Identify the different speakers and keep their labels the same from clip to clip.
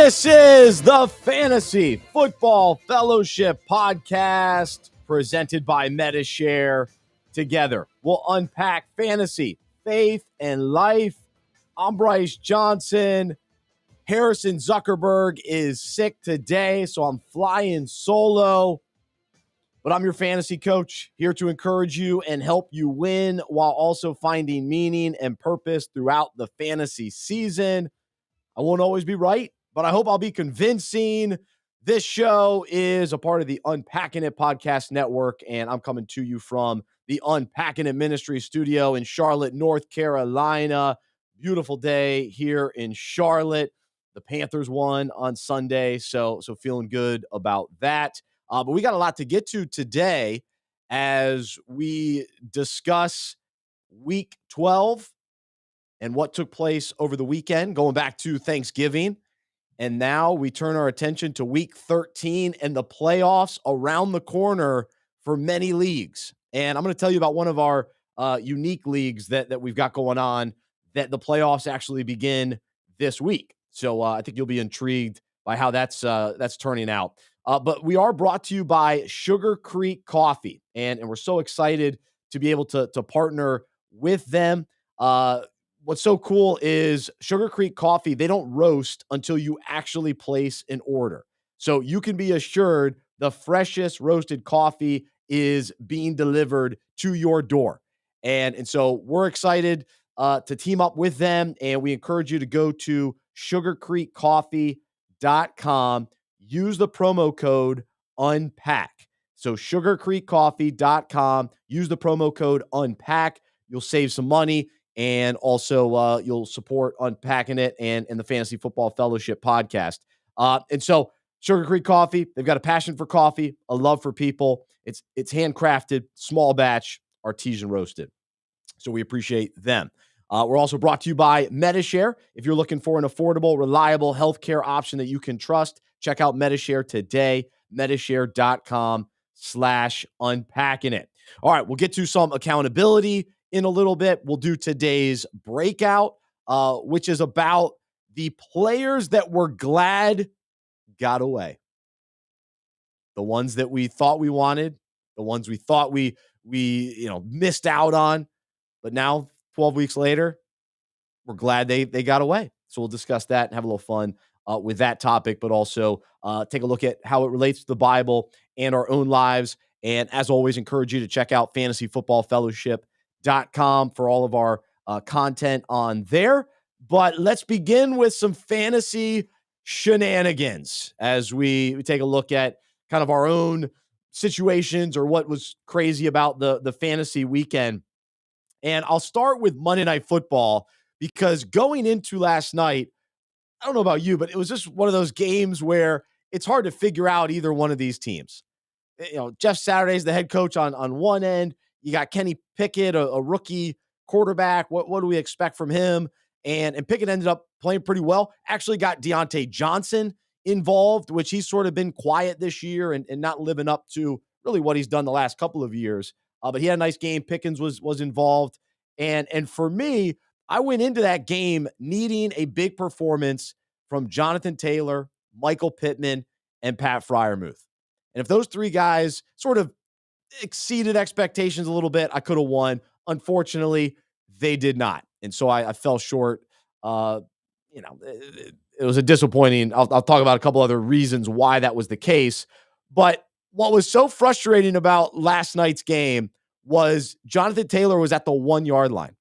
Speaker 1: This is the Fantasy Football Fellowship Podcast presented by Medi-Share. Together, we'll unpack fantasy, faith, and life. I'm Bryce Johnson. Harrison Zuckerberg is sick today, so I'm flying solo. But I'm your fantasy coach, here to encourage you and help you win while also finding meaning and purpose throughout the fantasy season. I won't always be right, but I hope I'll be convincing. This show is a part of the Unpacking It Podcast Network, and I'm coming to you from the Unpacking It Ministry studio in Charlotte, North Carolina. Beautiful day here in Charlotte. The Panthers won on Sunday, so feeling good about that. But we got a lot to get to today as we discuss Week 12 and what took place over the weekend, going back to Thanksgiving. And now we turn our attention to Week 13 and the playoffs around the corner for many leagues. And I'm going to tell you about one of our unique leagues that we've got going on, that the playoffs actually begin this week. So I think you'll be intrigued by how that's turning out. But we are brought to you by Sugar Creek Coffee, and we're so excited to be able to partner with them. What's so cool is Sugar Creek Coffee, they don't roast until you actually place an order. So you can be assured the freshest roasted coffee is being delivered to your door. And so we're excited to team up with them, and we encourage you to go to sugarcreekcoffee.com. Use the promo code UNPACK. So sugarcreekcoffee.com. Use the promo code UNPACK. You'll save some money. And also, you'll support Unpacking It and the Fantasy Football Fellowship Podcast. And so, Sugar Creek Coffee, they've got a passion for coffee, a love for people. It's handcrafted, small batch, artisan roasted. So we appreciate them. We're also brought to you by Medi-Share. If you're looking for an affordable, reliable healthcare option that you can trust, check out Medi-Share today, medishare.com/unpacking it. All right, we'll get to some accountability in a little bit. We'll do today's breakout, which is about the players that we're glad got away. The ones that we thought we wanted, the ones we thought we missed out on, but now 12 weeks later, we're glad they got away. So we'll discuss that and have a little fun with that topic, but also take a look at how it relates to the Bible and our own lives. And as always, encourage you to check out fantasyfootballfellowship.com for all of our content on there. But let's begin with some fantasy shenanigans as we take a look at kind of our own situations or what was crazy about the fantasy weekend. And I'll start with Monday Night Football, because going into last night, I don't know about you, but it was just one of those games where it's hard to figure out either one of these teams. Jeff Saturday's the head coach on one end. You got Kenny Pickett, a rookie quarterback. What do we expect from him? And Pickett ended up playing pretty well. Actually got Deontay Johnson involved, which he's sort of been quiet this year and not living up to really what he's done the last couple of years. But he had a nice game. Pickens was involved. And for me, I went into that game needing a big performance from Jonathan Taylor, Michael Pittman, and Pat Freiermuth. And if those three guys sort of exceeded expectations a little bit, I could have won. Unfortunately, they did not. And so I fell short. It was a disappointing. I'll talk about a couple other reasons why that was the case. But what was so frustrating about last night's game was Jonathan Taylor was at the 1 yard line,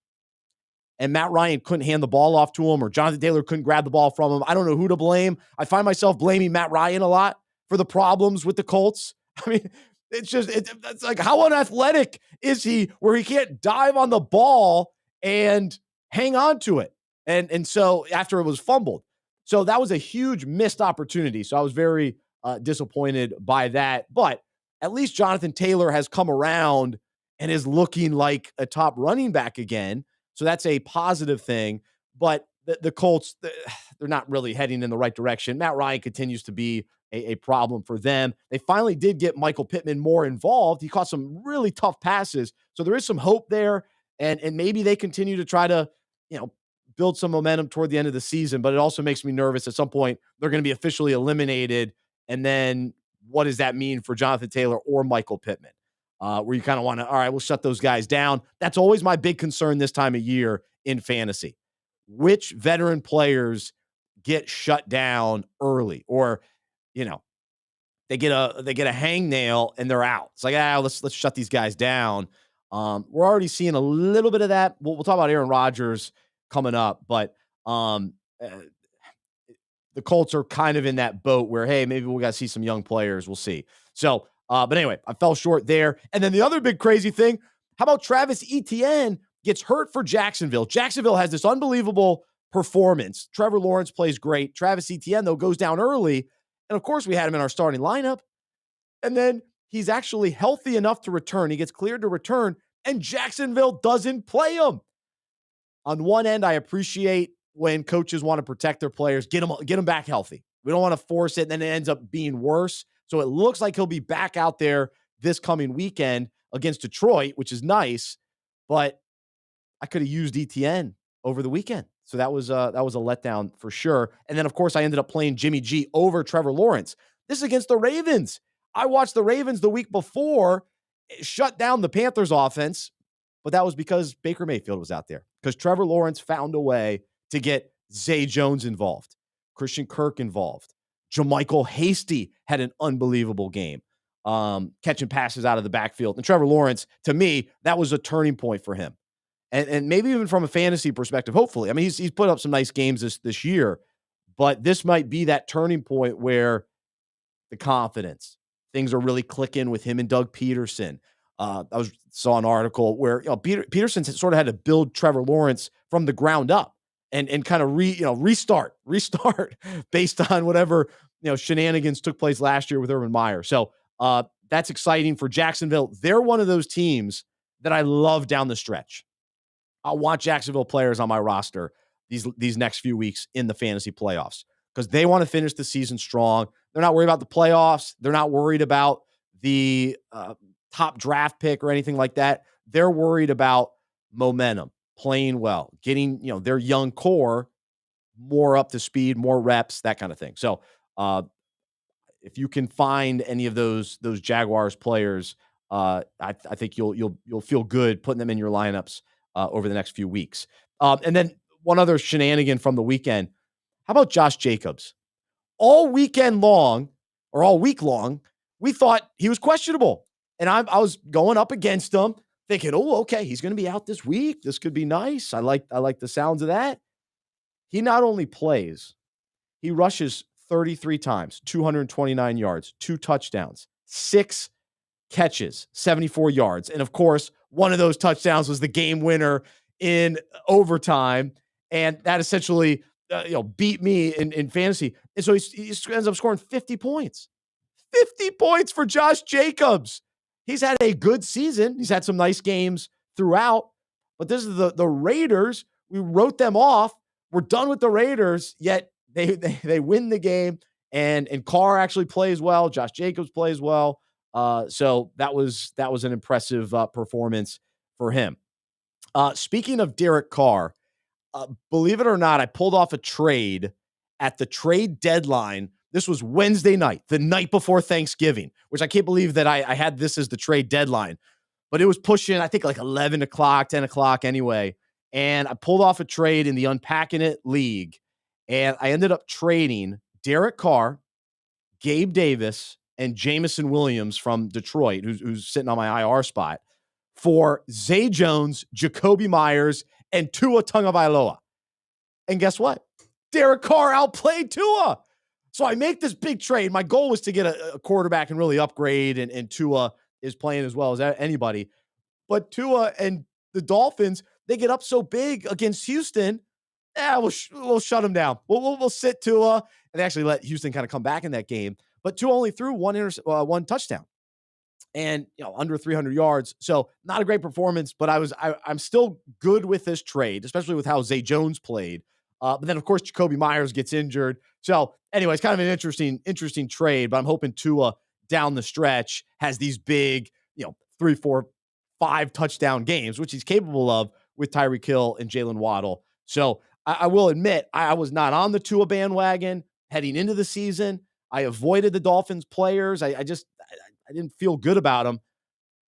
Speaker 1: and Matt Ryan couldn't hand the ball off to him, or Jonathan Taylor couldn't grab the ball from him. I don't know who to blame. I find myself blaming Matt Ryan a lot for the problems with the Colts. I mean, it's like, how unathletic is he where he can't dive on the ball and hang on to it? And so after it was fumbled. So that was a huge missed opportunity. So I was very disappointed by that. But at least Jonathan Taylor has come around and is looking like a top running back again. So that's a positive thing. But the Colts, they're not really heading in the right direction. Matt Ryan continues to be a problem for them. They finally did get Michael Pittman more involved. He caught some really tough passes. So there is some hope there. And maybe they continue to try to, build some momentum toward the end of the season, but it also makes me nervous. At some point, they're going to be officially eliminated. And then what does that mean for Jonathan Taylor or Michael Pittman? Where you kind of want to, all right, we'll shut those guys down. That's always my big concern this time of year in fantasy. Which veteran players get shut down early, or, you know, they get a hangnail and they're out. It's like, let's shut these guys down. We're already seeing a little bit of that. We'll talk about Aaron Rodgers coming up, but the Colts are kind of in that boat where, hey, maybe we got to see some young players. We'll see. So, but anyway, I fell short there. And then the other big crazy thing, how about Travis Etienne gets hurt for Jacksonville? Jacksonville has this unbelievable performance. Trevor Lawrence plays great. Travis Etienne, though, goes down early. And of course, we had him in our starting lineup. And then he's actually healthy enough to return. He gets cleared to return, and Jacksonville doesn't play him. On one end, I appreciate when coaches want to protect their players, get them back healthy. We don't want to force it, and then it ends up being worse. So it looks like he'll be back out there this coming weekend against Detroit, which is nice. But I could have used ETN over the weekend. So that was a letdown for sure. And then, of course, I ended up playing Jimmy G over Trevor Lawrence. This is against the Ravens. I watched the Ravens the week before shut down the Panthers offense, but that was because Baker Mayfield was out there, because Trevor Lawrence found a way to get Zay Jones involved, Christian Kirk involved. Jermichael Hasty had an unbelievable game, catching passes out of the backfield. And Trevor Lawrence, to me, that was a turning point for him. And maybe even from a fantasy perspective, hopefully. I mean, he's put up some nice games this year, but this might be that turning point where the confidence, things are really clicking with him and Doug Peterson. I saw an article where Peterson sort of had to build Trevor Lawrence from the ground up and kind of restart based on whatever shenanigans took place last year with Urban Meyer. So that's exciting for Jacksonville. They're one of those teams that I love down the stretch. I want Jacksonville players on my roster these next few weeks in the fantasy playoffs, because they want to finish the season strong. They're not worried about the playoffs. They're not worried about the top draft pick or anything like that. They're worried about momentum, playing well, getting their young core more up to speed, more reps, that kind of thing. So if you can find any of those Jaguars players, I think you'll feel good putting them in your lineups over the next few weeks. And then one other shenanigan from the weekend. How about Josh Jacobs? All week long, we thought he was questionable. And I was going up against him thinking, oh, okay, he's going to be out this week. This could be nice. I like the sounds of that. He not only plays, he rushes 33 times, 229 yards, 2 touchdowns, 6 catches, 74 yards. And of course, one of those touchdowns was the game winner in overtime. And that essentially beat me in fantasy. And so he ends up scoring 50 points. 50 points for Josh Jacobs. He's had a good season. He's had some nice games throughout. But this is the Raiders. We wrote them off. We're done with the Raiders, yet they win the game. And Carr actually plays well. Josh Jacobs plays well. So that was an impressive performance for him. Speaking of Derek Carr, believe it or not, I pulled off a trade at the trade deadline. This was Wednesday night, the night before Thanksgiving, which I can't believe that I had this as the trade deadline. But it was pushing, I think, like 11 o'clock, 10 o'clock anyway. And I pulled off a trade in the Unpacking It League. And I ended up trading Derek Carr, Gabe Davis, and Jamison Williams from Detroit, who's sitting on my IR spot, for Zay Jones, Jacoby Myers, and Tua Tagovailoa. And guess what? Derek Carr outplayed Tua. So I make this big trade. My goal was to get a quarterback and really upgrade, and Tua is playing as well as anybody. But Tua and the Dolphins, they get up so big against Houston. We'll shut them down. We'll sit Tua, and they actually let Houston kind of come back in that game. But Tua only threw one touchdown, and under 300 yards. So not a great performance, but I'm still good with this trade, especially with how Zay Jones played. But then of course Jacoby Myers gets injured. So anyway, it's kind of an interesting trade. But I'm hoping Tua down the stretch has these big 3, 4, 5 touchdown games, which he's capable of with Tyreek Hill and Jalen Waddle. So I will admit, I was not on the Tua bandwagon heading into the season. I avoided the Dolphins players. I didn't feel good about them,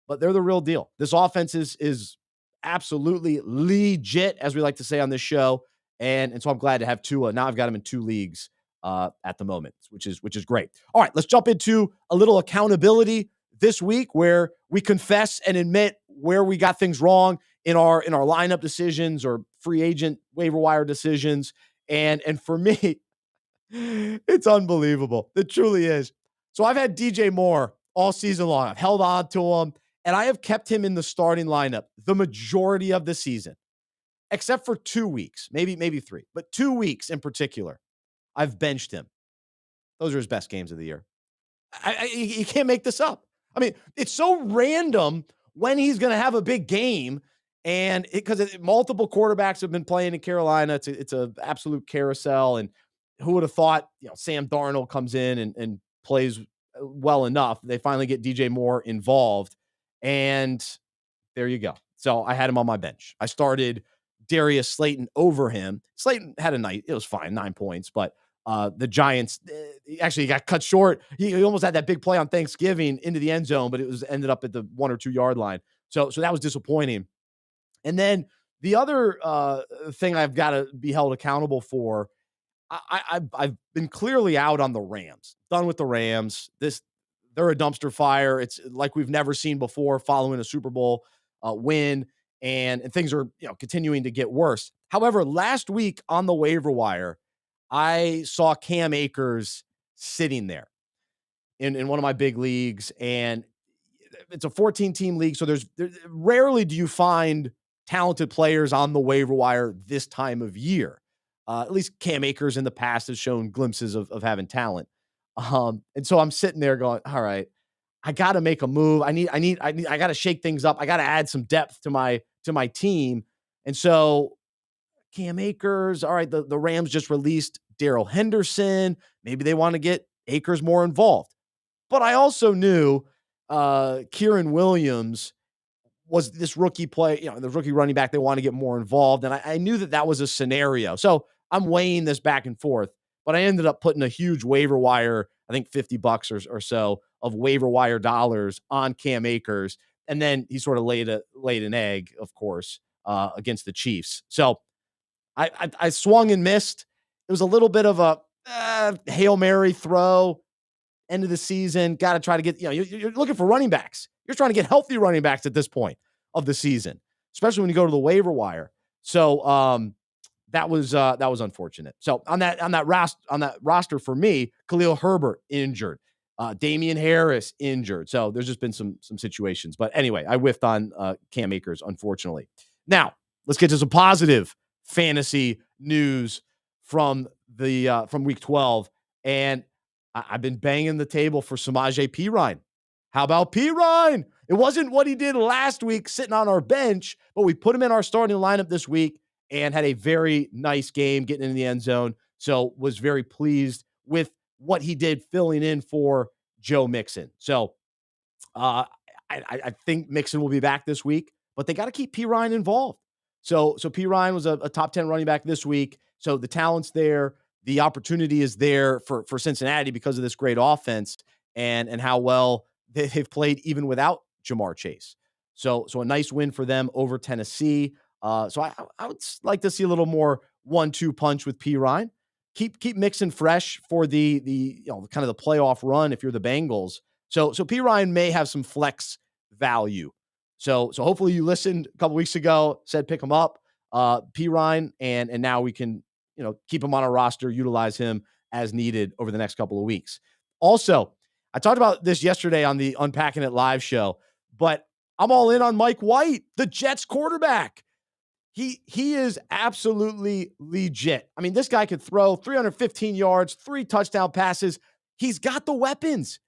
Speaker 1: but they're the real deal. This offense is absolutely legit, as we like to say on this show. And so I'm glad to have Tua. Now I've got him in 2 leagues at the moment, which is great. All right, let's jump into a little accountability this week where we confess and admit where we got things wrong in our lineup decisions or free agent waiver wire decisions. And for me, it's unbelievable. It truly is. So I've had DJ Moore all season long. I've held on to him, and I have kept him in the starting lineup the majority of the season, except for 2 weeks, maybe 3, but 2 weeks in particular. I've benched him. Those are his best games of the year. You can't make this up. I mean, it's so random when he's going to have a big game, and because multiple quarterbacks have been playing in Carolina, it's a absolute carousel. And who would have thought, Sam Darnold comes in and plays well enough. They finally get DJ Moore involved, and there you go. So I had him on my bench. I started Darius Slayton over him. Slayton had a night. It was fine, 9 points, but the Giants actually got cut short. He almost had that big play on Thanksgiving into the end zone, but it was ended up at the 1 or 2 yard line. So that was disappointing. And then the other thing I've got to be held accountable for, I've been clearly out on the Rams. Done with the Rams. They're a dumpster fire. It's like we've never seen before following a Super Bowl win, and things are continuing to get worse. However, last week on the waiver wire, I saw Cam Akers sitting there in one of my big leagues, and it's a 14-team league, so rarely do you find talented players on the waiver wire this time of year. At least Cam Akers in the past has shown glimpses of having talent. And so I'm sitting there going, all right, I got to make a move. I got to shake things up. I got to add some depth to my team. And so Cam Akers, all right, the Rams just released Darrell Henderson. Maybe they want to get Akers more involved. But I also knew Kieran Williams was this rookie the rookie running back they want to get more involved. And I knew that was a scenario. So I'm weighing this back and forth, but I ended up putting a huge waiver wire, I think $50 or so of waiver wire dollars on Cam Akers. And then he sort of laid an egg, of course, against the Chiefs. So I swung and missed. It was a little bit of a Hail Mary throw. End of the season, got to try to get, you're looking for running backs. You're trying to get healthy running backs at this point of the season, especially when you go to the waiver wire. So that was unfortunate. So on that roster for me, Khalil Herbert injured, Damian Harris injured. So there's just been some situations. But anyway, I whiffed on Cam Akers, unfortunately. Now let's get to some positive fantasy news from week 12. And I've been banging the table for Samaje Perine. How about Perine? It wasn't what he did last week sitting on our bench, but we put him in our starting lineup this week and had a very nice game getting in the end zone. So was very pleased with what he did filling in for Joe Mixon. So I think Mixon will be back this week, but they got to keep Perine involved. So Perine was a top 10 running back this week. So the talent's there. The opportunity is there for Cincinnati because of this great offense and how well they've played even without Jamar Chase. So a nice win for them over Tennessee. So I would like to see a little more 1-2 punch with Perine. Keep Mixon fresh for the kind of the playoff run if you're the Bengals. So Perine may have some flex value. So hopefully you listened a couple weeks ago, said pick him up, Perine, and now we can keep him on our roster, utilize him as needed over the next couple of weeks. Also, I talked about this yesterday on the Unpacking It Live show, but I'm all in on Mike White, the Jets quarterback. He is absolutely legit. I mean, this guy could throw 315 yards, 3 touchdown passes. He's got the weapons.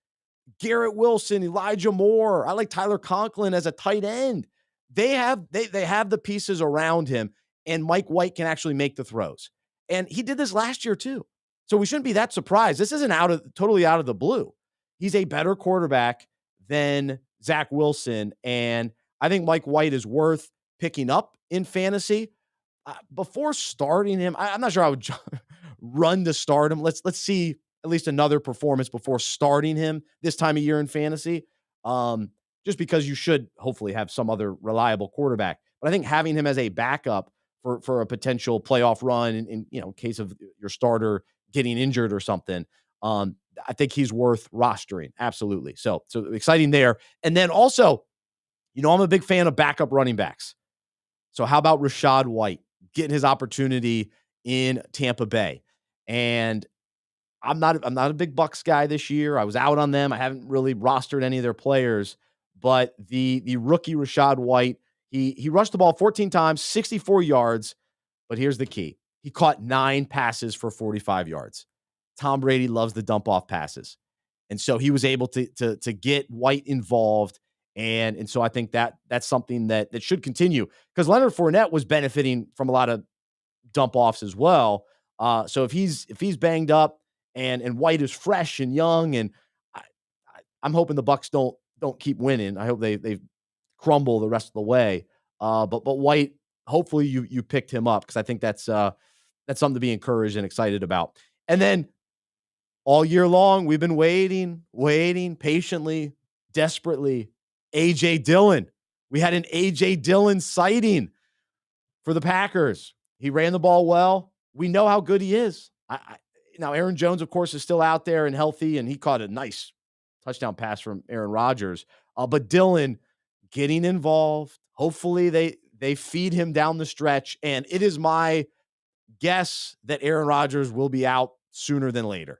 Speaker 1: Garrett Wilson, Elijah Moore. I like Tyler Conklin as a tight end. They have the pieces around him, and Mike White can actually make the throws. And he did this last year too. So we shouldn't be that surprised. This isn't totally out of the blue. He's a better quarterback than Zach Wilson. And I think Mike White is worth picking up in fantasy. before starting him, I'm not sure I would run to start him. Let's see at least another performance before starting him this time of year in fantasy. Um, just because you should hopefully have some other reliable quarterback. But I think having him as a backup for a potential playoff run in case of your starter getting injured or something, I think he's worth rostering. Absolutely. So exciting there. And then also, I'm a big fan of backup running backs. So how about Rachaad White getting his opportunity in Tampa Bay? And I'm not a big Bucs guy this year. I was out on them. I haven't really rostered any of their players, but the rookie Rachaad White, he rushed the ball 14 times, 64 yards, but here's the key. He caught 9 passes for 45 yards. Tom Brady loves the dump off passes. And so he was able to get White involved. And so I think that's something that should continue, because Leonard Fournette was benefiting from a lot of dump offs as well. So if he's banged up and White is fresh and young, and I'm hoping the Bucs don't keep winning. I hope they crumble the rest of the way. But White, hopefully you picked him up, because I think that's something to be encouraged and excited about. And then all year long, we've been waiting patiently, desperately. A.J. Dillon. We had an A.J. Dillon sighting for the Packers. He ran the ball well. We know how good he is. Now, Aaron Jones, of course, is still out there and healthy, and he caught a nice touchdown pass from Aaron Rodgers. But Dillon getting involved. Hopefully they feed him down the stretch, and it is my guess that Aaron Rodgers will be out sooner than later.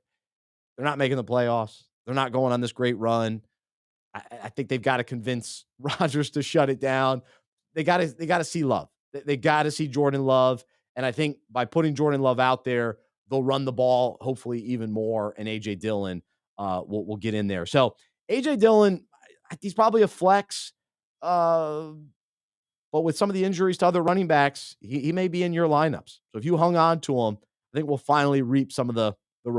Speaker 1: They're not making the playoffs. They're not going on this great run. I think they've got to convince Rodgers to shut it down. They got to see Love. They got to see Jordan Love. And I think by putting Jordan Love out there, they'll run the ball hopefully even more, and A.J. Dillon will get in there. So A.J. Dillon, he's probably a flex, but with some of the injuries to other running backs, he may be in your lineups. So if you hung on to him, I think we'll finally reap some of the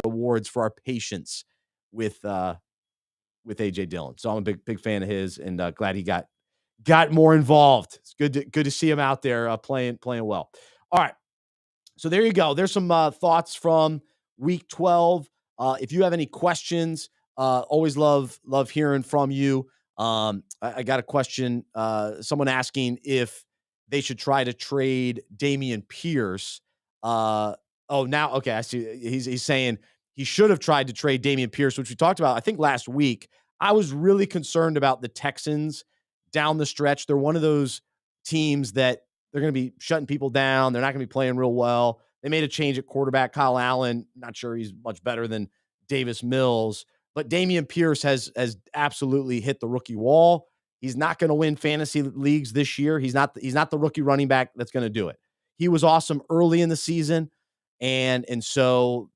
Speaker 1: rewards for our patience with A.J. Dillon. So I'm a big fan of his, and glad he got more involved. It's good to see him out there playing well. All right. So there you go. There's some thoughts from week 12. If you have any questions, always love hearing from you. I got a question. Someone asking if they should try to trade Dameon Pierce. Okay. I see. He's saying he should have tried to trade Dameon Pierce, which we talked about, I think, last week. I was really concerned about the Texans down the stretch. They're one of those teams that they're going to be shutting people down. They're not going to be playing real well. They made a change at quarterback. Kyle Allen, not sure he's much better than Davis Mills, but Dameon Pierce has absolutely hit the rookie wall. He's not going to win fantasy leagues this year. He's not the rookie running back that's going to do it. He was awesome early in the season, and so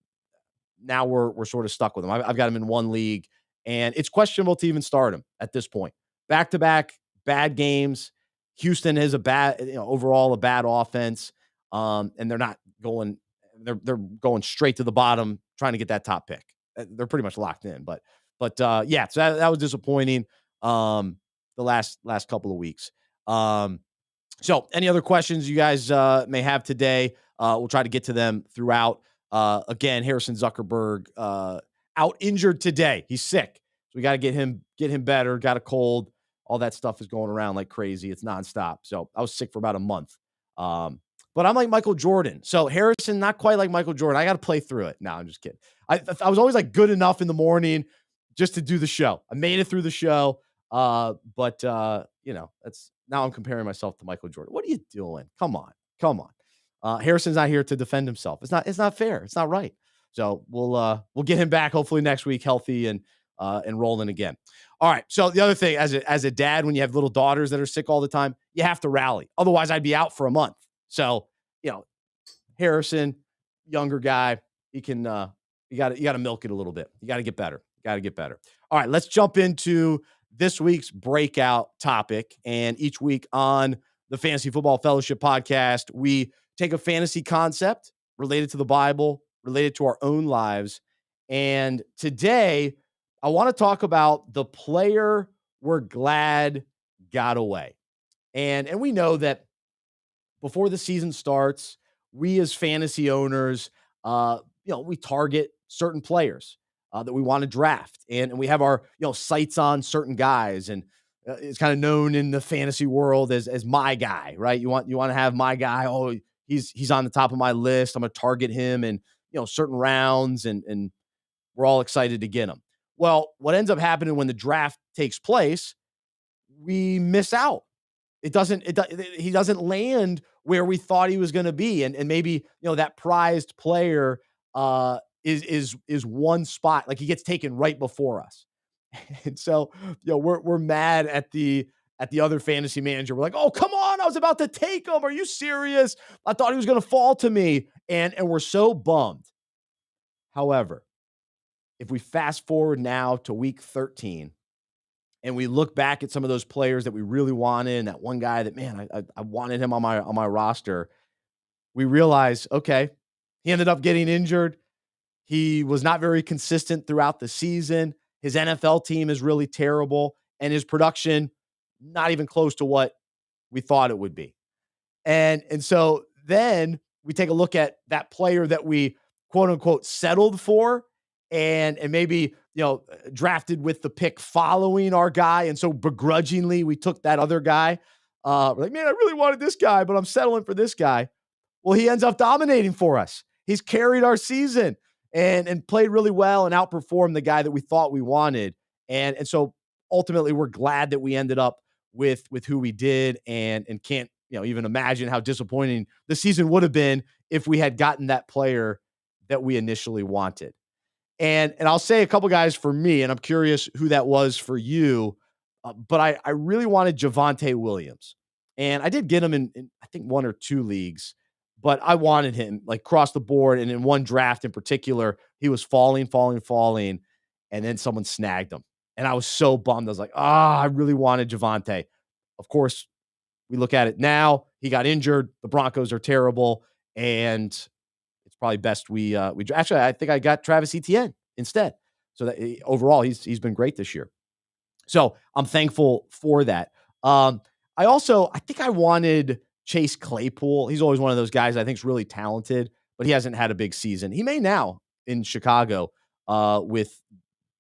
Speaker 1: now we're sort of stuck with him. I've got him in one league, and it's questionable to even start him at this point. Back-to-back bad games. Houston is overall a bad offense, and they're not going. They're going straight to the bottom, trying to get that top pick. They're pretty much locked in, but yeah. So that was disappointing. The last couple of weeks. So any other questions you guys may have today? We'll try to get to them throughout. Again, Harrison Zuckerberg out injured today. He's sick, so we got to get him better. Got a cold. All that stuff is going around like crazy. It's nonstop. So I was sick for about a month. But I'm like Michael Jordan. So Harrison, not quite like Michael Jordan. I got to play through it. No, I'm just kidding. I was always like good enough in the morning just to do the show. I made it through the show. But that's now I'm comparing myself to Michael Jordan. What are you doing? Come on. Harrison's not here to defend himself. It's not fair. It's not right. So we'll get him back hopefully next week, healthy and rolling again. All right. So the other thing, as a dad, when you have little daughters that are sick all the time, you have to rally. Otherwise, I'd be out for a month. So Harrison, younger guy, he can. You got to milk it a little bit. You got to get better. All right. Let's jump into this week's breakout topic. And each week on the Fantasy Football Fellowship podcast, we take a fantasy concept related to the Bible, related to our own lives. And today, I want to talk about the player we're glad got away. And we know that before the season starts, we as fantasy owners, we target certain players that we want to draft, and we have our sights on certain guys, and it's kind of known in the fantasy world as my guy, right? You want to have my guy. Oh, he's on the top of my list. I'm going to target him in certain rounds, and we're all excited to get him. Well, what ends up happening when the draft takes place, we miss out. He doesn't land where we thought he was going to be. And maybe, that prized player is one spot, like he gets taken right before us. And so, we're mad at the other fantasy manager. We're like, oh, come on. I was about to take him. Are you serious? I thought he was going to fall to me. And we're so bummed. However, if we fast forward now to week 13, and we look back at some of those players that we really wanted, and that one guy that, man, I wanted him on my roster, we realize, okay, he ended up getting injured. He was not very consistent throughout the season. His NFL team is really terrible, and his production not even close to what we thought it would be. And so then we take a look at that player that we quote unquote settled for, and maybe drafted with the pick following our guy, and so begrudgingly we took that other guy. We're like, man, I really wanted this guy, but I'm settling for this guy. Well, he ends up dominating for us. He's carried our season and played really well and outperformed the guy that we thought we wanted. And so ultimately we're glad that we ended up with who we did, and can't even imagine how disappointing the season would have been if we had gotten that player that we initially wanted. And I'll say a couple guys for me, and I'm curious who that was for you. But I really wanted Javonte Williams, and I did get him in I think one or two leagues, but I wanted him like across the board. And in one draft in particular, he was falling, and then someone snagged him, and I was so bummed. I was like, I really wanted Javonte. Of course, we look at it now. He got injured. The Broncos are terrible, and it's probably best we actually, I think I got Travis Etienne instead. So that overall he's been great this year. So I'm thankful for that. I think I wanted Chase Claypool. He's always one of those guys I think is really talented, but he hasn't had a big season. He may now in Chicago with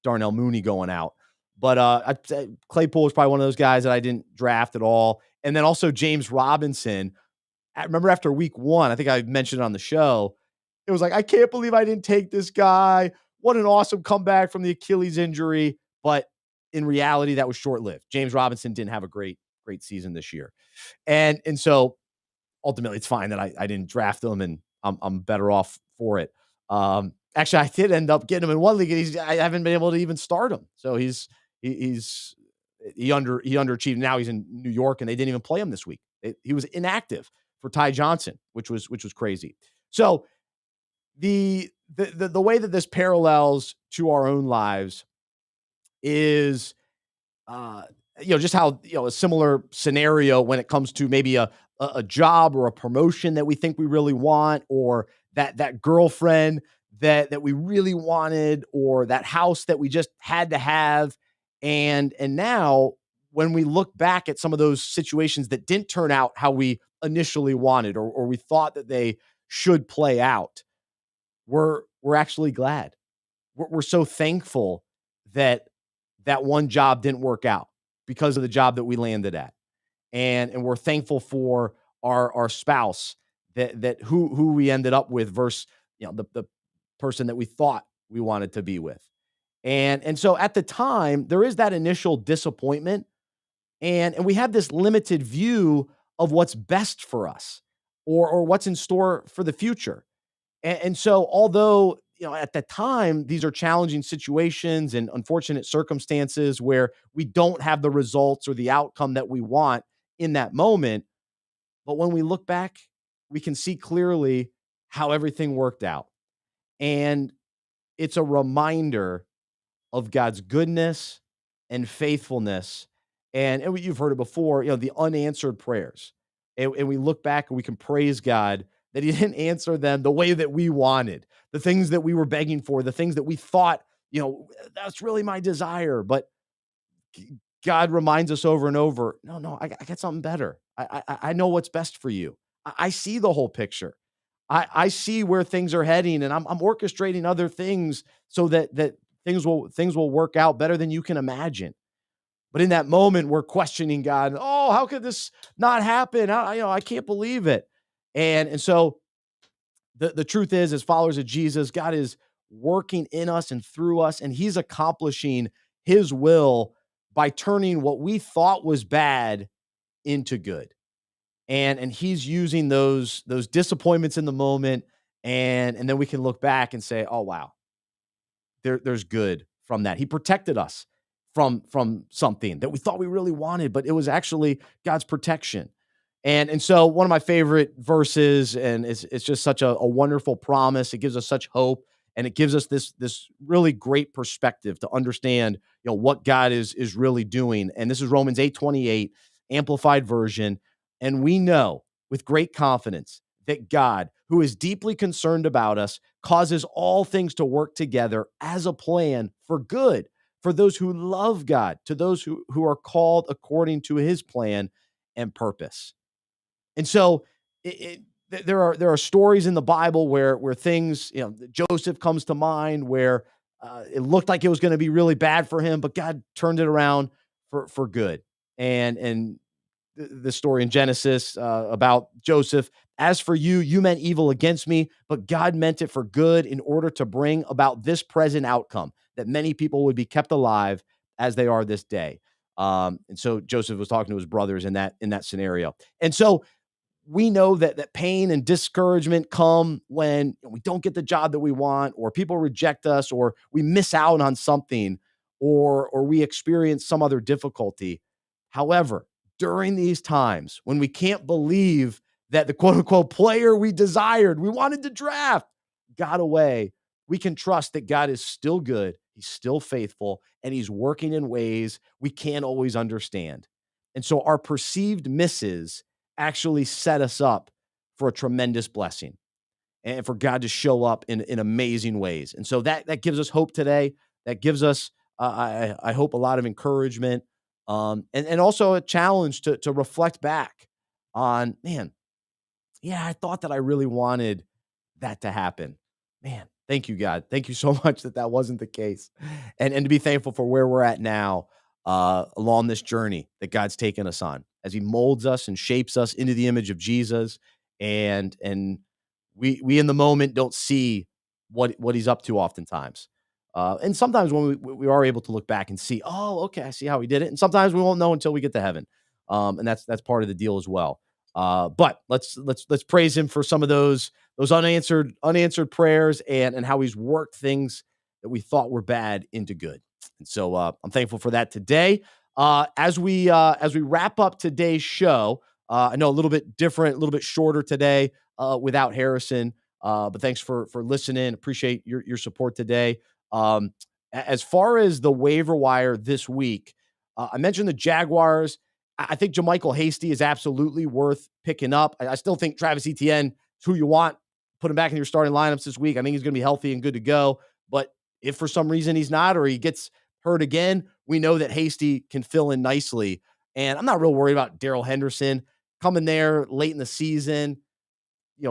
Speaker 1: Darnell Mooney going out. But I'd say Claypool was probably one of those guys that I didn't draft at all. And then also James Robinson. I remember after week 1, I think I mentioned it on the show, it was like, I can't believe I didn't take this guy. What an awesome comeback from the Achilles injury. But in reality, that was short-lived. James Robinson didn't have a great season this year. And so ultimately it's fine that I didn't draft him, and I'm better off for it. Actually, I did end up getting him in one league, and I haven't been able to even start him. So he underachieved. Now he's in New York, and they didn't even play him this week. He was inactive for Ty Johnson, which was crazy. So the way that this parallels to our own lives is, just how, a similar scenario when it comes to maybe a job or a promotion that we think we really want, or that girlfriend that we really wanted, or that house that we just had to have. And now when we look back at some of those situations that didn't turn out how we initially wanted, or we thought that they should play out, we're actually glad. We're so thankful that one job didn't work out because of the job that we landed at. And we're thankful for our spouse that who we ended up with versus, the person that we thought we wanted to be with. And so at the time, there is that initial disappointment, and we have this limited view of what's best for us, or what's in store for the future. And so although, at the time, these are challenging situations and unfortunate circumstances where we don't have the results or the outcome that we want in that moment, but when we look back, we can see clearly how everything worked out. And it's a reminder of God's goodness and faithfulness. And you've heard it before, the unanswered prayers. And we look back and we can praise God that he didn't answer them the way that we wanted, the things that we were begging for, the things that we thought, that's really my desire. But God reminds us over and over, no, I got something better. I know what's best for you. I see the whole picture. I see where things are heading, and I'm orchestrating other things so that things will work out better than you can imagine. But in that moment, we're questioning God. Oh, how could this not happen? I can't believe it. And so the truth is, as followers of Jesus, God is working in us and through us, and He's accomplishing His will by turning what we thought was bad into good. And He's using those disappointments in the moment, and then we can look back and say, oh wow, there's good from that. He protected us from something that we thought we really wanted, but it was actually God's protection. And so one of my favorite verses, and it's just such a wonderful promise. It gives us such hope, and it gives us this really great perspective to understand, what God is really doing. And this is Romans 8:28, amplified version. And we know with great confidence that God, who is deeply concerned about us, causes all things to work together as a plan for good for those who love God, to those who are called according to His plan and purpose. And so there are stories in the Bible where things, Joseph comes to mind, where it looked like it was going to be really bad for him, but God turned it around for good. And the story in Genesis about Joseph. As for you, you meant evil against me, but God meant it for good in order to bring about this present outcome, that many people would be kept alive as they are this day. And so Joseph was talking to his brothers in that scenario. And so we know that pain and discouragement come when we don't get the job that we want, or people reject us, or we miss out on something, or we experience some other difficulty. However, during these times when we can't believe that the quote unquote player we desired, we wanted to draft, got away, we can trust that God is still good, He's still faithful, and He's working in ways we can't always understand. And so our perceived misses actually set us up for a tremendous blessing and for God to show up in amazing ways. And so that gives us hope today. That gives us, I hope, a lot of encouragement, and also a challenge to reflect back on, man, yeah, I thought that I really wanted that to happen. Man, thank you, God. Thank you so much that wasn't the case, and to be thankful for where we're at now, along this journey that God's taken us on as He molds us and shapes us into the image of Jesus, and we in the moment don't see what He's up to oftentimes. And sometimes when we are able to look back and see, oh, okay, I see how He did it. And sometimes we won't know until we get to heaven. And that's part of the deal as well. But let's praise Him for some of those unanswered prayers, and how He's worked things that we thought were bad into good. And so I'm thankful for that today. As we wrap up today's show, I know a little bit different, a little bit shorter today without Harrison. But thanks for listening. Appreciate your support today. As far as the waiver wire this week, I mentioned the Jaguars. I think JaMychal Hasty is absolutely worth picking up. I still think Travis Etienne is who you want. Put him back in your starting lineups this week. I think he's going to be healthy and good to go. But if for some reason he's not, or he gets hurt again, we know that Hasty can fill in nicely. And I'm not real worried about Darrell Henderson coming there late in the season,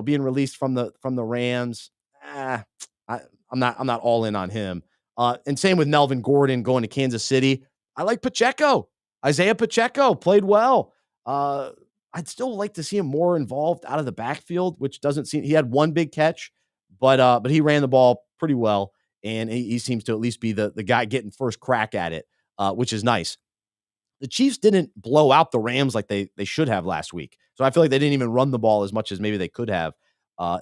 Speaker 1: being released from the Rams. I'm not all in on him. And same with Melvin Gordon going to Kansas City. I like Pacheco. Isaiah Pacheco played well. I'd still like to see him more involved out of the backfield, which doesn't seem. He had one big catch, but he ran the ball pretty well, and he seems to at least be the guy getting first crack at it, which is nice. The Chiefs didn't blow out the Rams like they should have last week. So I feel like they didn't even run the ball as much as maybe they could have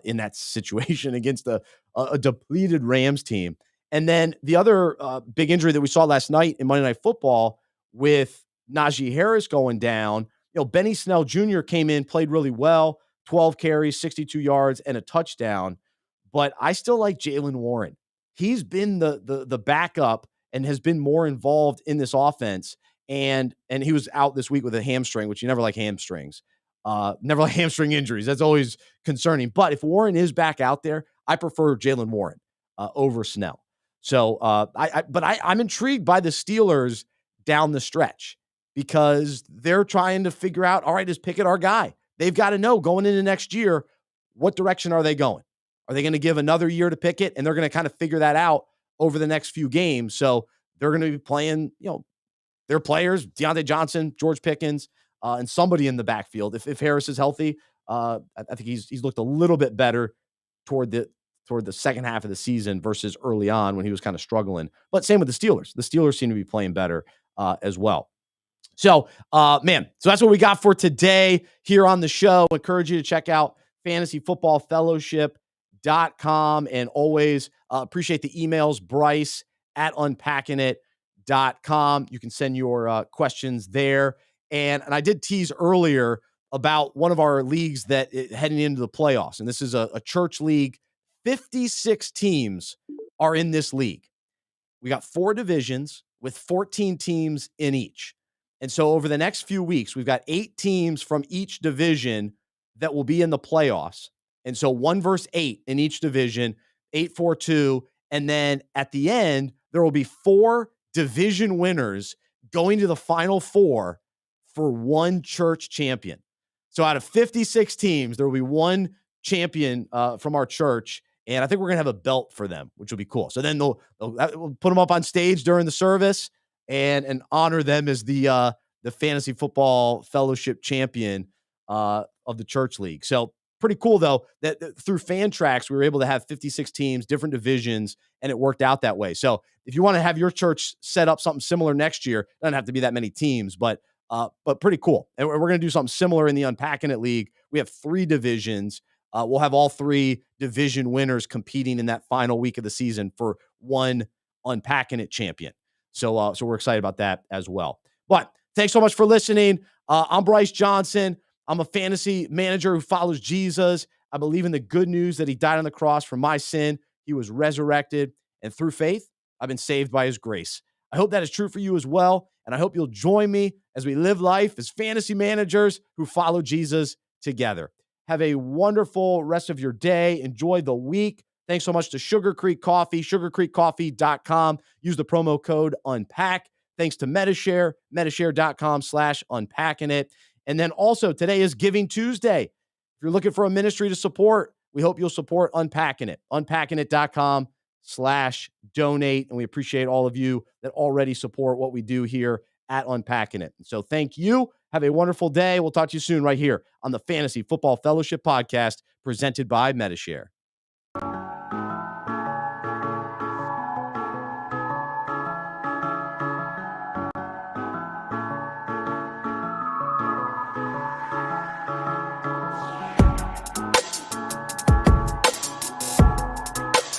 Speaker 1: in that situation against a depleted Rams team. And then the other big injury that we saw last night in Monday Night Football with Najee Harris going down, Benny Snell Jr. came in, played really well, 12 carries, 62 yards, and a touchdown. But I still like Jaylen Warren. He's been the backup and has been more involved in this offense. And he was out this week with a hamstring, which you never like hamstrings. Never like hamstring injuries. That's always concerning. But if Warren is back out there, I prefer Jaylen Warren over Snell. So I'm intrigued by the Steelers down the stretch, because they're trying to figure out, all right, is Pickett our guy? they've got to know going into next year, what direction are they going? Are they going to give another year to Pickett? And they're going to kind of figure that out over the next few games. So they're going to be playing, their players, Deontay Johnson, George Pickens, and somebody in the backfield. If Harris is healthy, I think he's looked a little bit better toward the second half of the season versus early on when he was kind of struggling. But same with the Steelers. The Steelers seem to be playing better as well. So, so that's what we got for today here on the show. I encourage you to check out fantasyfootballfellowship.com, and always appreciate the emails, Bryce at unpackingit.com. You can send your questions there. And I did tease earlier about one of our leagues that heading into the playoffs. And this is a church league. 56 teams are in this league. We got 4 divisions with 14 teams in each. And so over the next few weeks, we've got 8 teams from each division that will be in the playoffs. And so 1 versus 8 in each division, 8-4-2. And then at the end, there will be 4 division winners going to the Final Four for 1 church champion. So out of 56 teams, there will be 1 champion from our church. And I think we're going to have a belt for them, which will be cool. So then we'll put them up on stage during the service and honor them as the Fantasy Football Fellowship champion of the church league. So pretty cool, though, that through Fantrax, we were able to have 56 teams, different divisions, and it worked out that way. So if you want to have your church set up something similar next year, it doesn't have to be that many teams, but pretty cool. And we're going to do something similar in the Unpacking It League. We have 3 divisions. We'll have all 3 division winners competing in that final week of the season for 1 Unpacking It champion. So we're excited about that as well. But thanks so much for listening. I'm Bryce Johnson. I'm a fantasy manager who follows Jesus. I believe in the good news that he died on the cross for my sin. He was resurrected, and through faith, I've been saved by his grace. I hope that is true for you as well, and I hope you'll join me as we live life as fantasy managers who follow Jesus together. Have a wonderful rest of your day. Enjoy the week. Thanks so much to Sugar Creek Coffee, sugarcreekcoffee.com. Use the promo code UNPACK. Thanks to Medi-Share, medishare.com/unpackingit. And then also today is Giving Tuesday. If you're looking for a ministry to support, we hope you'll support Unpacking It, unpackingit.com/donate. And we appreciate all of you that already support what we do here at Unpacking It. So thank you. Have a wonderful day. We'll talk to you soon right here on the Fantasy Football Fellowship Podcast presented by Medi-Share.